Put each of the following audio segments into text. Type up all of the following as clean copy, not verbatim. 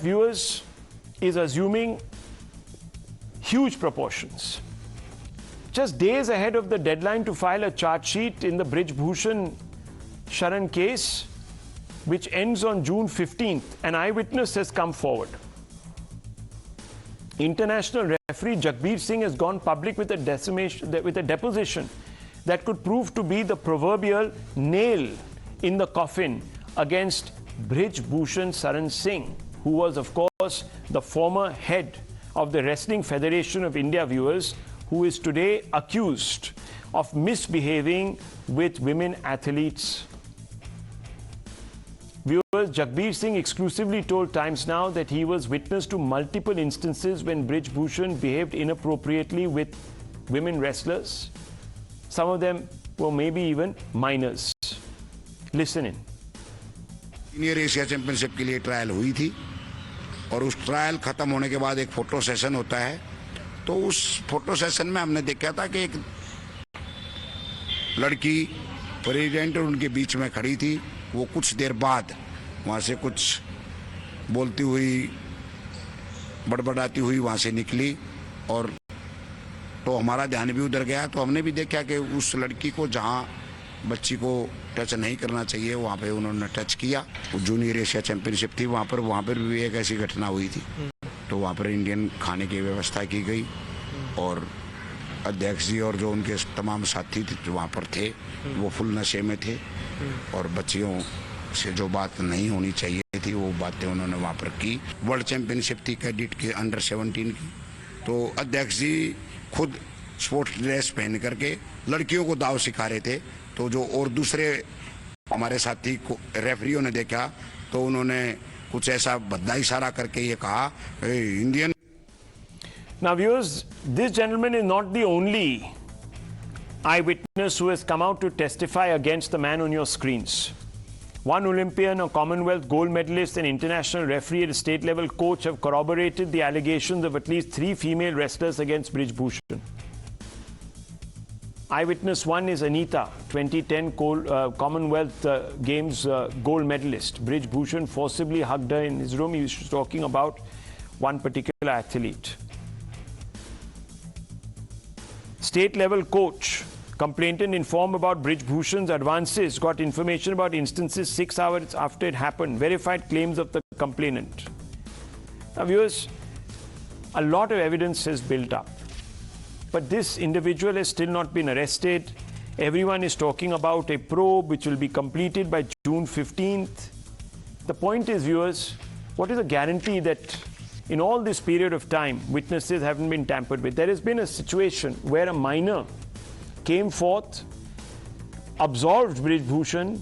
viewers, is assuming huge proportions. Just days ahead of the deadline to file a charge sheet in the Brij Bhushan Sharan case, which ends on June 15th, an eyewitness has come forward. International referee Jagbir Singh has gone public with a deposition that could prove to be the proverbial nail in the coffin against Brij Bhushan Singh, who was, of course, the former head of the Wrestling Federation of India, viewers, who is today accused of misbehaving with women athletes. Viewers, Jagbir Singh exclusively told Times Now that he was witness to multiple instances when Brij Bhushan behaved inappropriately with women wrestlers. Some of them were maybe even minors. Listen in. Senior Asia championship के लिए trial हुई थी और उस trial खत्म होने के बाद एक फोटो सेशन होता है, तो उस फोटो सेशन में हमने देखा था कि एक लड़की प्रेसिडेंट और उनके बीच में खड़ी थी। वो कुछ देर बाद वहाँ से कुछ बोलती हुई, बड़बड़ाती हुई वहाँ से निकली और तो हमारा ध्यान भी उधर गया। तो हमने भी देखा कि उस लड़की को जहाँ बच्ची को टच नहीं करना चाहिए वहाँ पे उन्होंने टच किया। वो जूनियर एशिया चैंपियनशिप थी, वहाँ पर भी एक ऐसी घटना हुई थी। तो वहाँ पर इंडियन खाने की व्यवस्था की गई और अध्यक्ष जी और जो उनके तमाम साथी थे जो वहाँ पर थे वो फुल नशे में थे और बच्चियों से जो बात नहीं होनी चाहिए थी वो बातें उन्होंने वहाँ पर की। वर्ल्ड चैंपियनशिप थी कैडेट की अंडर 17 की, तो अध्यक्ष जी खुद स्पोर्ट्स ड्रेस पहन करके लड़कियों को दाव सिखा रहे थे। तो जो और दूसरे हमारे साथी को रेफरियों ने देखा तो उन्होंने कुछ ऐसा भद्दा इशारा करके ये कहा, Indian. Now viewers, this gentleman is not the only eyewitness who has come out to testify against the man on your screens. One Olympian, a Commonwealth gold medalist, an international referee and a state-level coach have corroborated the allegations of at least 3 female wrestlers against Brij Bhushan. Eyewitness 1 is Anita, 2010 Commonwealth Games gold medalist. Brij Bhushan forcibly hugged her in his room. He was talking about one particular athlete. State-level coach, complainant informed about Brij Bhushan's advances, got information about instances 6 hours after it happened, verified claims of the complainant. Now viewers, a lot of evidence has built up. But this individual has still not been arrested. Everyone is talking about a probe which will be completed by June 15th. The point is, viewers, what is the guarantee that in all this period of time, witnesses haven't been tampered with? There has been a situation where a minor came forth, absolved Brij Bhushan,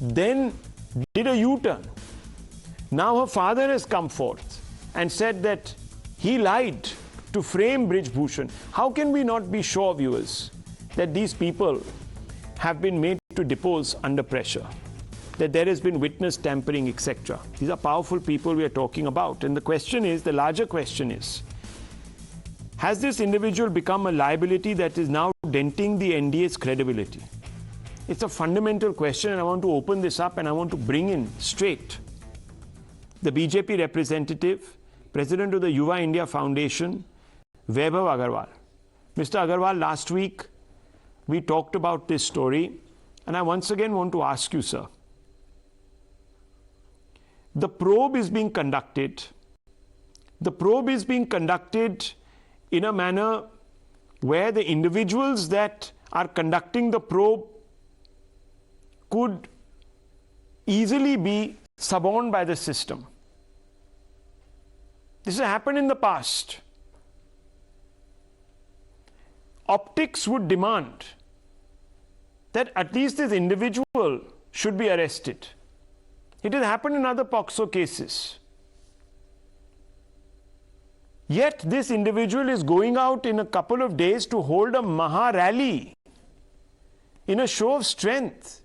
then did a U-turn. Now her father has come forth and said that he lied to frame Brij Bhushan. How can we not be sure, viewers, that these people have been made to depose under pressure, that there has been witness tampering, etc.? These are powerful people we are talking about. And the question is, the larger question is, has this individual become a liability that is now denting the NDA's credibility? It's a fundamental question, and I want to open this up and I want to bring in straight the BJP representative, president of the Yuva India Foundation, Vaibhav Agarwal. Mr. Agarwal, last week we talked about this story, and I once again want to ask you, sir. The probe is being conducted. The probe is being conducted in a manner where the individuals that are conducting the probe could easily be suborned by the system. This has happened in the past. Optics would demand that at least this individual should be arrested. It has happened in other Pocso cases. Yet this individual is going out in a couple of days to hold a Maha rally in a show of strength.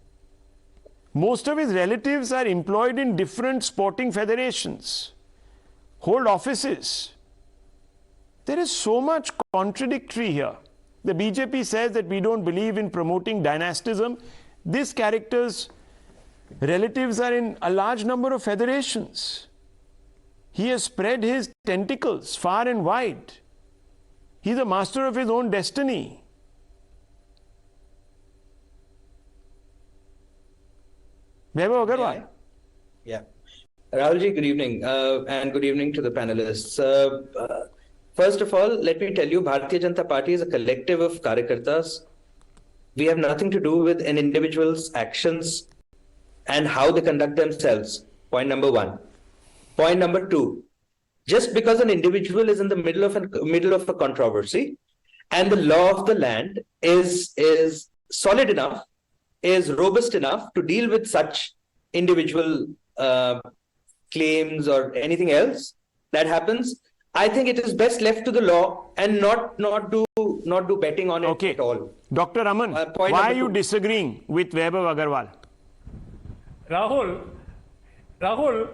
Most of his relatives are employed in different sporting federations, hold offices. There is so much contradictory here. The BJP says that we don't believe in promoting dynastism. This character's relatives are in a large number of federations. He has spread his tentacles far and wide. He's a master of his own destiny. Vaibhav Agarwal. Yeah. Rahulji, good evening, and good evening to the panelists. First of all, let me tell you, Bharatiya Janta Party is a collective of karyakartas. We have nothing to do with an individual's actions and how they conduct themselves. Point number one. Point number two, just because an individual is in the middle of a controversy and the law of the land is solid enough, is robust enough to deal with such individual claims or anything else that happens, I think it is best left to the law and not do betting on it at all. Dr. Raman, why are you disagreeing with Vaibhav Agarwal? Rahul,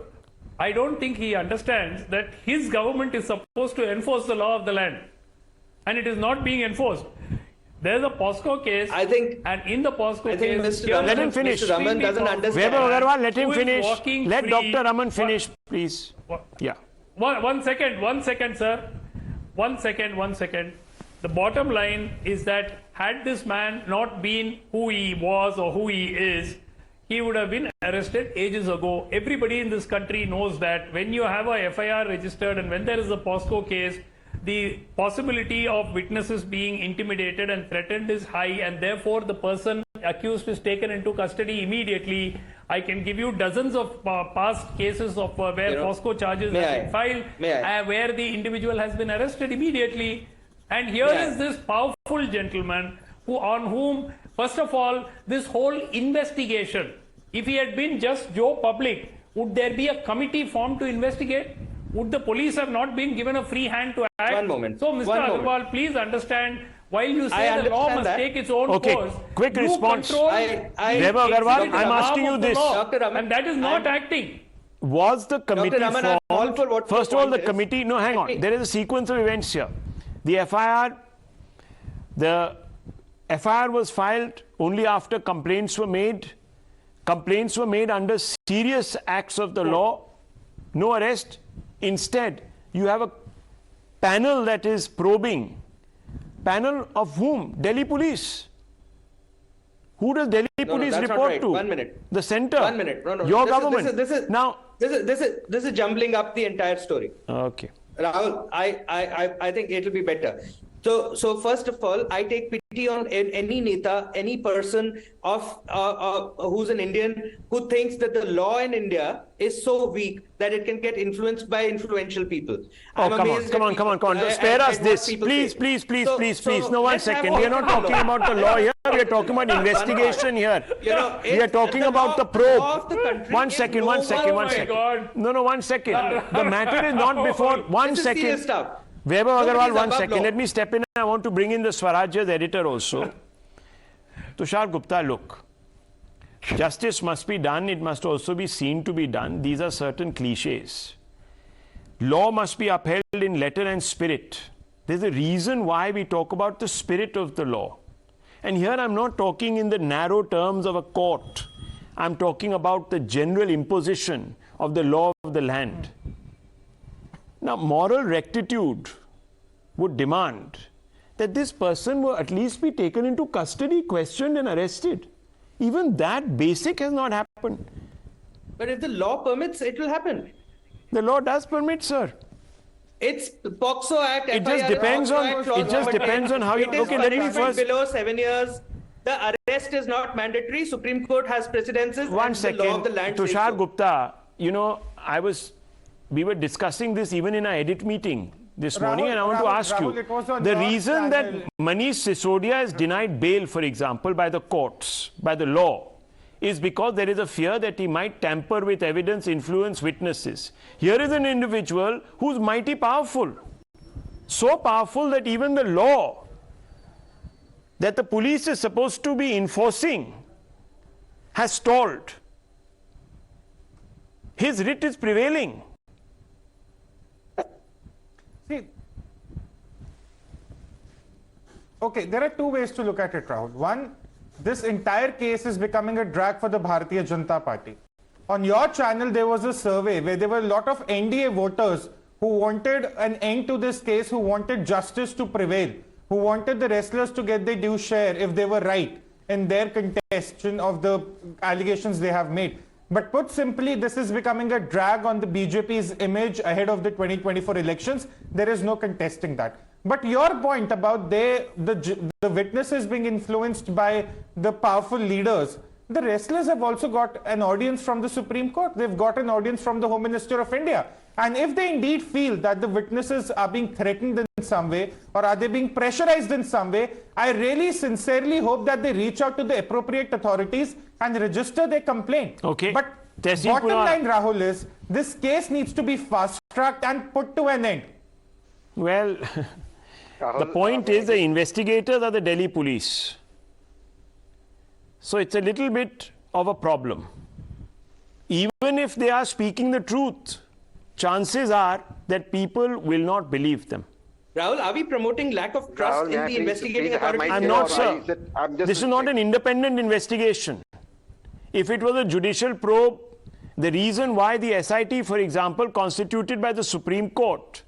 I don't think he understands that his government is supposed to enforce the law of the land, and it is not being enforced. There is a Pocso case, and in the Pocso case, let him finish. Mr. Raman doesn't understand. Vaibhav Agarwal, let him finish. Let Dr. Raman finish, please. Yeah. One second, sir. One second. The bottom line is that had this man not been who he was or who he is, he would have been arrested ages ago. Everybody in this country knows that when you have a FIR registered and when there is a Pocso case, the possibility of witnesses being intimidated and threatened is high, and therefore the person accused is taken into custody immediately. I can give you dozens of past cases of where Pocso charges have been filed, where the individual has been arrested immediately. And here is this powerful gentleman on whom, first of all, this whole investigation, if he had been just Joe Public, would there be a committee formed to investigate? Would the police have not been given a free hand to act? One moment. So, Mr. Agarwal, please understand, while you say the law must take its own course, quick response. Vaibhav Agarwal, I'm asking you this. And that is not acting. Was the committee formed? First of all, the committee, no, hang on. There is a sequence of events here. The FIR was filed only after complaints were made. Complaints were made under serious acts of the law. No arrest. Instead, you have a panel that is probing. Panel of whom? Delhi police. Who does Delhi police report to? 1 minute. The center. 1 minute. No. Your government. This is jumbling up the entire story. Okay. Rahul, I think it will be better. So first of all, I take pity on any neta, any person who's an Indian who thinks that the law in India is so weak that it can get influenced by influential people. Come on. Spare us this. Please. No, 1 second. We are not talking about the law here. We are talking about investigation here. We are talking about the probe. 1 second. No, 1 second. The matter is not before. 1 second. Vaibhav Agarwal, 1 second. Let me step in. I want to bring in the Swarajya's editor also. Tushar Gupta, look. Justice must be done. It must also be seen to be done. These are certain cliches. Law must be upheld in letter and spirit. There's a reason why we talk about the spirit of the law. And here I'm not talking in the narrow terms of a court. I'm talking about the general imposition of the law of the land. Now, moral rectitude would demand that this person will at least be taken into custody, questioned and arrested. Even that basic has not happened. But if the law permits, it will happen. The law does permit, sir. It's the Pocso Act. It just depends on how you... Okay, let me first... Below 7 years, the arrest is not mandatory. Supreme Court has precedences. 1 second. The law of the land Tushar Gupta, we were discussing this even in our edit meeting this morning, and I want to ask you, the reason that Manish Sisodia is denied bail, for example, by the courts, by the law, is because there is a fear that he might tamper with evidence, influence witnesses. Here is an individual who's mighty powerful, so powerful that even the law that the police is supposed to be enforcing has stalled. His writ is prevailing. See, okay, there are two ways to look at it, Rahul. One, this entire case is becoming a drag for the Bharatiya Janta Party. On your channel, there was a survey where there were a lot of NDA voters who wanted an end to this case, who wanted justice to prevail, who wanted the wrestlers to get their due share if they were right in their contestation of the allegations they have made. But put simply, this is becoming a drag on the BJP's image ahead of the 2024 elections. There is no contesting that. But your point about the witnesses being influenced by the powerful leaders, the wrestlers have also got an audience from the Supreme Court. They've got an audience from the Home Minister of India. And if they indeed feel that the witnesses are being threatened in some way, or are they being pressurized in some way, I really sincerely hope that they reach out to the appropriate authorities and register their complaint. Okay. But bottom line, Rahul, is this case needs to be fast-tracked and put to an end. Well, the point is the investigators are the Delhi police. So it's a little bit of a problem. Even if they are speaking the truth, chances are that people will not believe them. Rahul, are we promoting lack of trust in the investigating authorities? I'm not, sir. This is not an independent investigation. If it was a judicial probe, the reason why the SIT, for example, constituted by the Supreme Court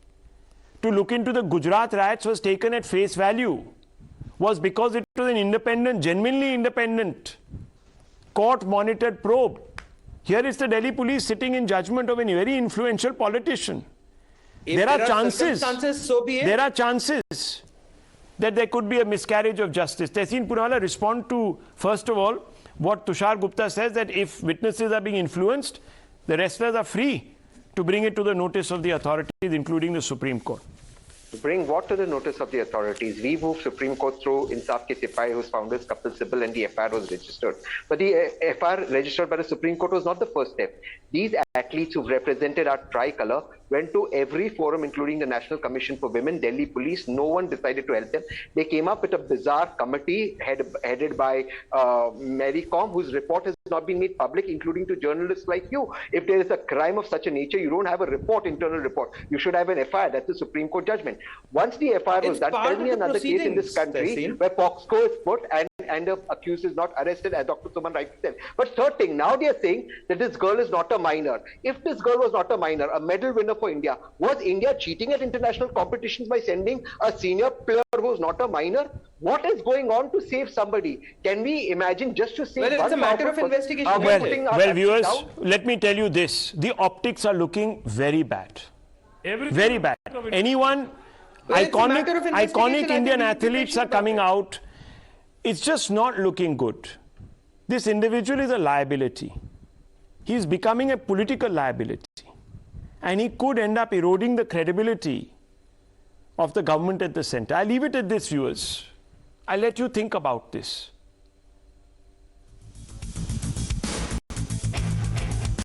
to look into the Gujarat riots was taken at face value was because it was an independent, genuinely independent, court-monitored probe. Here is the Delhi police sitting in judgment of a very influential politician. If there are chances, so be it. There are chances that there could be a miscarriage of justice. Tehseen Poonawalla, respond to, first of all, what Tushar Gupta says, that if witnesses are being influenced, the wrestlers are free to bring it to the notice of the authorities, including the Supreme Court. Bring what to the notice of the authorities? We moved Supreme Court through Insaf Ke Sipahi, whose founder is Kapil Sibal, and the FIR was registered. But the FIR registered by the Supreme Court was not the first step. These athletes who represented our tricolour went to every forum, including the National Commission for Women, Delhi Police. No one decided to help them. They came up with a bizarre committee headed by Mary Com, whose report has not been made public, including to journalists like you. If there is a crime of such a nature, you don't have a report, internal report. You should have an FIR. That's the Supreme Court judgment. Once the FIR was done, tell me another case in this country where Pocso is put and the accused is not arrested, as Dr. Suman rightly said. But third thing, now they are saying that this girl is not a minor. If this girl was not a minor, a medal winner for India, was India cheating at international competitions by sending a senior player who was not a minor? What is going on to save somebody? Can we imagine just to save one? Well, it's a matter of investigation. Well, viewers, let me tell you this. The optics are looking very bad. Very bad. Anyone, iconic Indian athletes are coming out. It's just not looking good. This individual is a liability. He's becoming a political liability. And he could end up eroding the credibility of the government at the center. I leave it at this, viewers. I'll let you think about this.